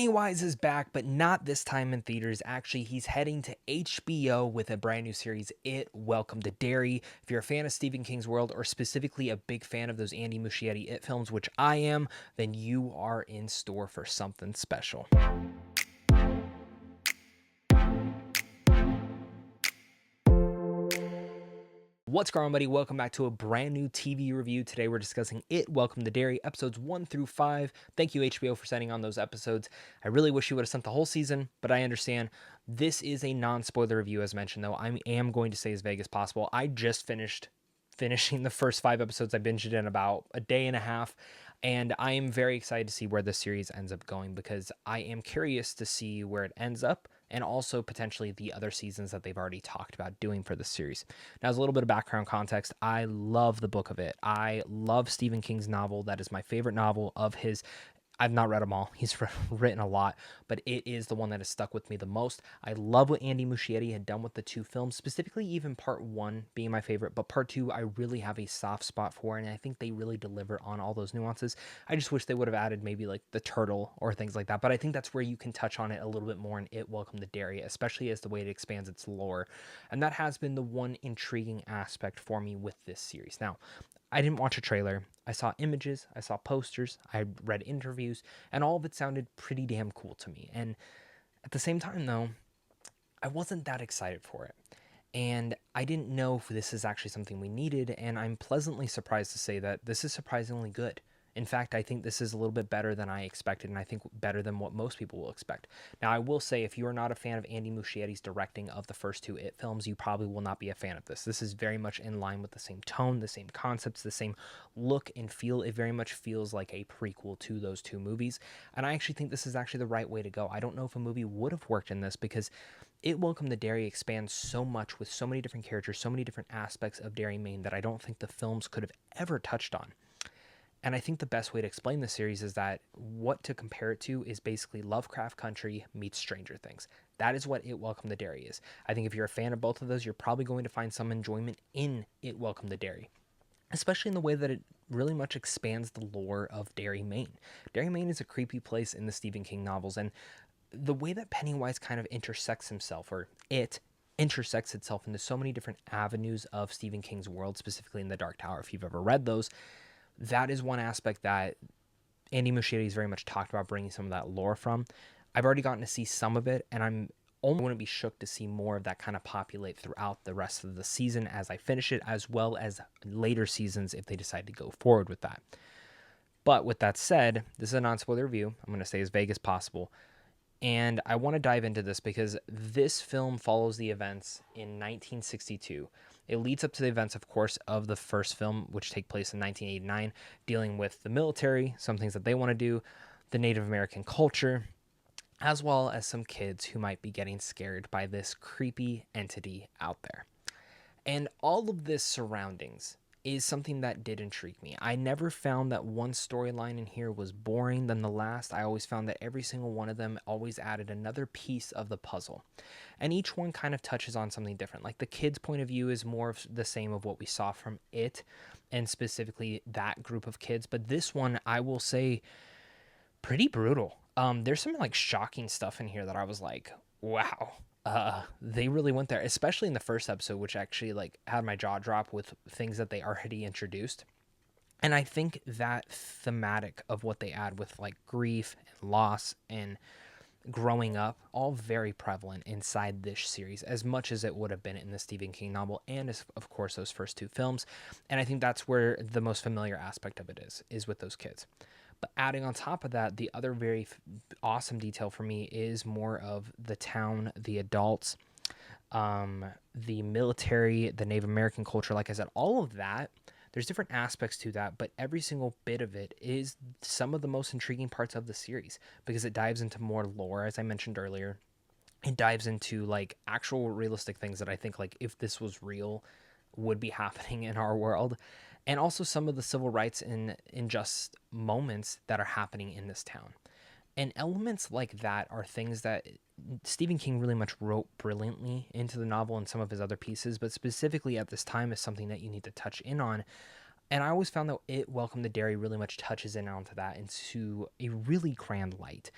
Pennywise is back, but not this time in theaters. Actually, he's heading to HBO with a brand new series, It Welcome to Derry. If you're a fan of Stephen King's world, or specifically a big fan of those Andy Muschietti It films, which I am, then you are in store for something special. What's going on, buddy? Welcome back to a brand new TV review. Today we're discussing It Welcome to Derry, episodes 1 through 5. Thank you, HBO, for sending on those episodes. I really wish you would have sent the whole season, but I understand. This is a non-spoiler review, as mentioned, though. I am going to stay as vague as possible. I just finishing the first 5 episodes. I binged it in about a day and a half, and I am very excited to see where this series ends up going because I am curious to see where it ends up, and also potentially the other seasons that they've already talked about doing for this series. Now, as a little bit of background context, I love the book of It. I love Stephen King's novel. That is my favorite novel of his. I've not read them all. He's written a lot, but it is the one that has stuck with me the most. I love what Andy Muschietti had done with the 2 films, specifically even part 1 being my favorite, but part 2 I really have a soft spot for, and I think they really deliver on all those nuances. I just wish they would have added maybe like the turtle or things like that, but I think that's where you can touch on it a little bit more in It Welcome to Derry, especially as the way it expands its lore, and that has been the one intriguing aspect for me with this series. Now, I didn't watch a trailer. I saw images, I saw posters, I read interviews, and all of it sounded pretty damn cool to me. And at the same time, though, I wasn't that excited for it. And I didn't know if this is actually something we needed, and I'm pleasantly surprised to say that this is surprisingly good. In fact, I think this is a little bit better than I expected, and I think better than what most people will expect. Now, I will say, if you are not a fan of Andy Muschietti's directing of the first 2 It films, you probably will not be a fan of this. This is very much in line with the same tone, the same concepts, the same look and feel. It very much feels like a prequel to those 2 movies, and I actually think this is actually the right way to go. I don't know if a movie would have worked in this because It Welcome to Derry expands so much with so many different characters, so many different aspects of Derry, Maine that I don't think the films could have ever touched on. And I think the best way to explain the series is that what to compare it to is basically Lovecraft Country meets Stranger Things. That is what It Welcome to Derry is. I think if you're a fan of both of those, you're probably going to find some enjoyment in It Welcome to Derry, especially in the way that it really much expands the lore of Derry, Maine. Derry, Maine is a creepy place in the Stephen King novels, and the way that Pennywise kind of intersects himself, or it intersects itself into so many different avenues of Stephen King's world, specifically in The Dark Tower, if you've ever read those, that is one aspect that Andy Muschietti has very much talked about bringing some of that lore from. I've already gotten to see some of it, and I'm only wouldn't be shook to see more of that kind of populate throughout the rest of the season as I finish it, as well as later seasons if they decide to go forward with that. But with that said, this is a non-spoiler review. I'm going to stay as vague as possible. And I want to dive into this because this film follows the events in 1962. It leads up to the events, of course, of the first film, which take place in 1989, dealing with the military, some things that they want to do, the Native American culture, as well as some kids who might be getting scared by this creepy entity out there. And all of this surroundings is something that did intrigue me. I never found that one storyline in here was boring than the last. I always found that every single one of them always added another piece of the puzzle. And each one kind of touches on something different. Like the kids' point of view is more of the same of what we saw from It, and specifically that group of kids. But this one, I will say, pretty brutal. There's some like shocking stuff in here that I was like, wow, they really went there, especially in the first episode, which actually like had my jaw drop with things that they already introduced. And I think that thematic of what they add with like grief and loss and growing up, all very prevalent inside this series, as much as it would have been in the Stephen King novel and, as, of course, those first 2 films. And I think that's where the most familiar aspect of it is with those kids. But adding on top of that, the other very awesome detail for me is more of the town, the adults, the military, the Native American culture. Like I said, all of that, there's different aspects to that, but every single bit of it is some of the most intriguing parts of the series because it dives into more lore, as I mentioned earlier. It dives into like actual realistic things that I think like if this was real would be happening in our world, and also some of the civil rights and unjust moments that are happening in this town. And elements like that are things that Stephen King really much wrote brilliantly into the novel and some of his other pieces, but specifically at this time is something that you need to touch in on. And I always found that It Welcome to Derry really much touches in onto that into a really grand light.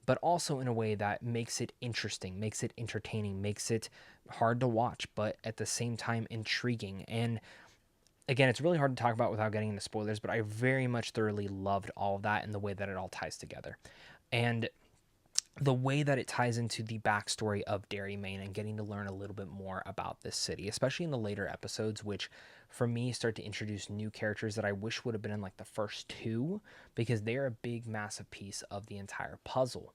but also in a way that makes it interesting, makes it entertaining, makes it hard to watch, but at the same time intriguing. And again, it's really hard to talk about without getting into spoilers, but I very much thoroughly loved all of that and the way that it all ties together. And the way that it ties into the backstory of Derry, Maine, and getting to learn a little bit more about this city, especially in the later episodes, which for me start to introduce new characters that I wish would have been in like the first two, because they're a big, massive piece of the entire puzzle.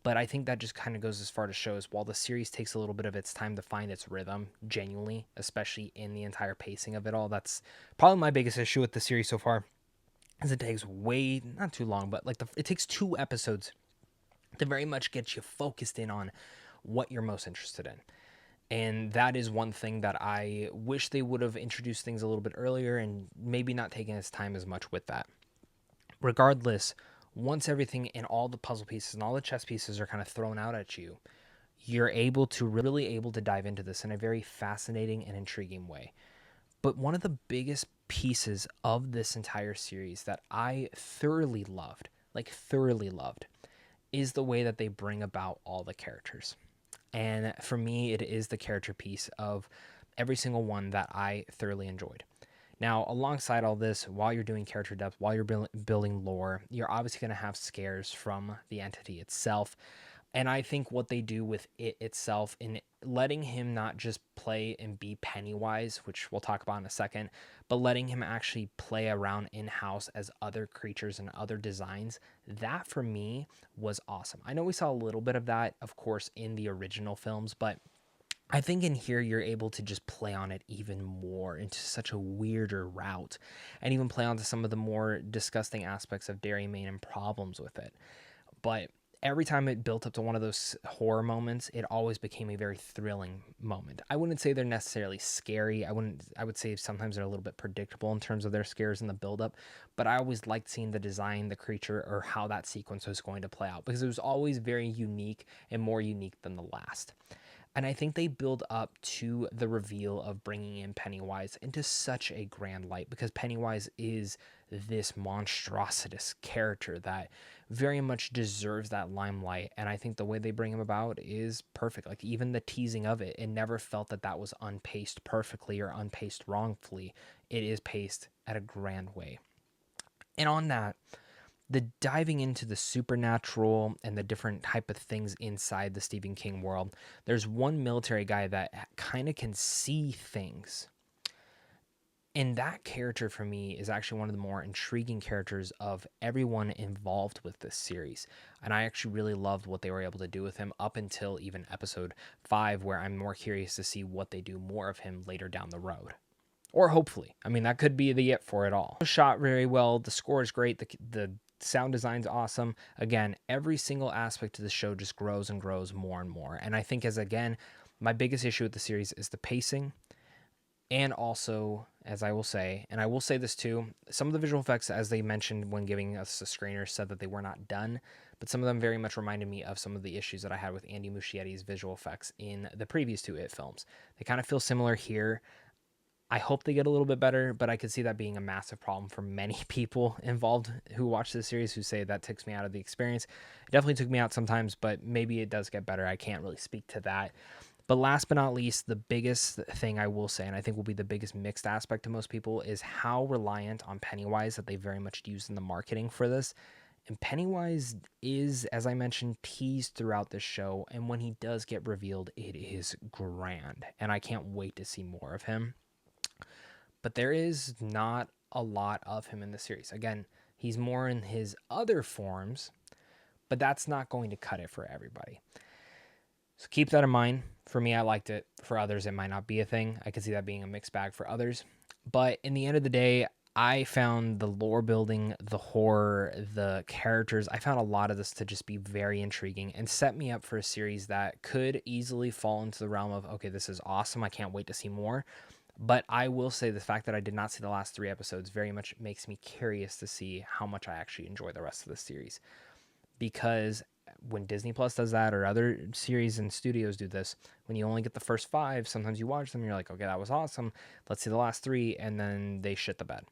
But I think that just kind of goes as far to show us while the series takes a little bit of its time to find its rhythm, genuinely, especially in the entire pacing of it all. That's probably my biggest issue with the series so far, is it takes way, not too long, but like it takes 2 episodes to very much get you focused in on what you're most interested in. And that is one thing that I wish they would have introduced things a little bit earlier and maybe not taking its time as much with that. Regardless, once everything and all the puzzle pieces and all the chess pieces are kind of thrown out at you, you're really able to dive into this in a very fascinating and intriguing way. But one of the biggest pieces of this entire series that I thoroughly loved, is the way that they bring about all the characters. And for me, it is the character piece of every single one that I thoroughly enjoyed. Now, alongside all this, while you're doing character depth, while you're building lore, you're obviously going to have scares from the entity itself. And I think what they do with it itself in letting him not just play and be Pennywise, which we'll talk about in a second, but letting him actually play around in-house as other creatures and other designs, that for me was awesome. I know we saw a little bit of that, of course, in the original films, but I think in here you're able to just play on it even more into such a weirder route, and even play onto some of the more disgusting aspects of Derry, Maine, and problems with it. But every time it built up to one of those horror moments, it always became a very thrilling moment. I wouldn't say they're necessarily scary. I would say sometimes they're a little bit predictable in terms of their scares and the buildup, but I always liked seeing the design, the creature, or how that sequence was going to play out, because it was always very unique and more unique than the last. And I think they build up to the reveal of bringing in Pennywise into such a grand light, because Pennywise is this monstrositous character that very much deserves that limelight. And I think the way they bring him about is perfect. Like even the teasing of it, it never felt that that was unpaced perfectly or unpaced wrongfully. It is paced at a grand way. And on that, the diving into the supernatural and the different type of things inside the Stephen King world, there's one military guy that kind of can see things. And that character for me is actually one of the more intriguing characters of everyone involved with this series. And I actually really loved what they were able to do with him up until even episode 5, where I'm more curious to see what they do more of him later down the road. Or hopefully. I mean, that could be the it for it all. Shot very well. The score is great. The sound design's awesome. Again, every single aspect of the show just grows and grows more and more. And I think my biggest issue with the series is the pacing. And also, as I will say, and I will say this too, some of the visual effects, as they mentioned when giving us the screener, said that they were not done, but some of them very much reminded me of some of the issues that I had with Andy Muschietti's visual effects in the previous 2 It films. They kind of feel similar here. I hope they get a little bit better, but I could see that being a massive problem for many people involved who watch this series, who say that takes me out of the experience. It definitely took me out sometimes, but maybe it does get better. I can't really speak to that. But last but not least, the biggest thing I will say, and I think will be the biggest mixed aspect to most people, is how reliant on Pennywise that they very much used in the marketing for this. And Pennywise is, as I mentioned, teased throughout this show, and when he does get revealed, it is grand, and I can't wait to see more of him. But there is not a lot of him in the series. Again, he's more in his other forms, but that's not going to cut it for everybody. So keep that in mind. For me, I liked it. For others, it might not be a thing. I could see that being a mixed bag for others. But in the end of the day, I found the lore building, the horror, the characters, I found a lot of this to just be very intriguing and set me up for a series that could easily fall into the realm of, okay, this is awesome, I can't wait to see more. But I will say the fact that I did not see the last 3 episodes very much makes me curious to see how much I actually enjoy the rest of the series. Because when Disney Plus does that, or other series and studios do this, when you only get the first 5, sometimes you watch them and you're like, okay, that was awesome, let's see the last 3, and then they shit the bed.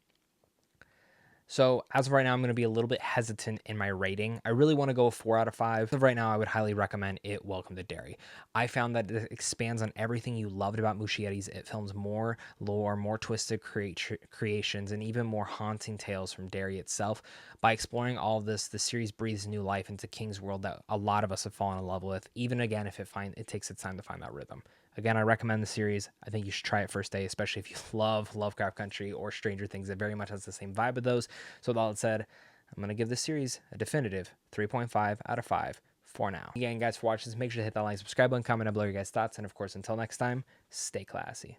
So as of right now, I'm going to be a little bit hesitant in my rating. I really want to go a 4 out of 5. As of right now, I would highly recommend It Welcome to Derry. I found that it expands on everything you loved about Muschietti's It films, more lore, more twisted creations, and even more haunting tales from Derry itself. By exploring all of this, the series breathes new life into King's world that a lot of us have fallen in love with, even again if it takes its time to find that rhythm. Again, I recommend the series. I think you should try it first day, especially if you love Lovecraft Country or Stranger Things. It very much has the same vibe of those. So with all that said, I'm going to give this series a definitive 3.5 out of 5 for now. Again, guys, for watching this, make sure to hit that like, subscribe button, comment down below your guys' thoughts, and of course, until next time, stay classy.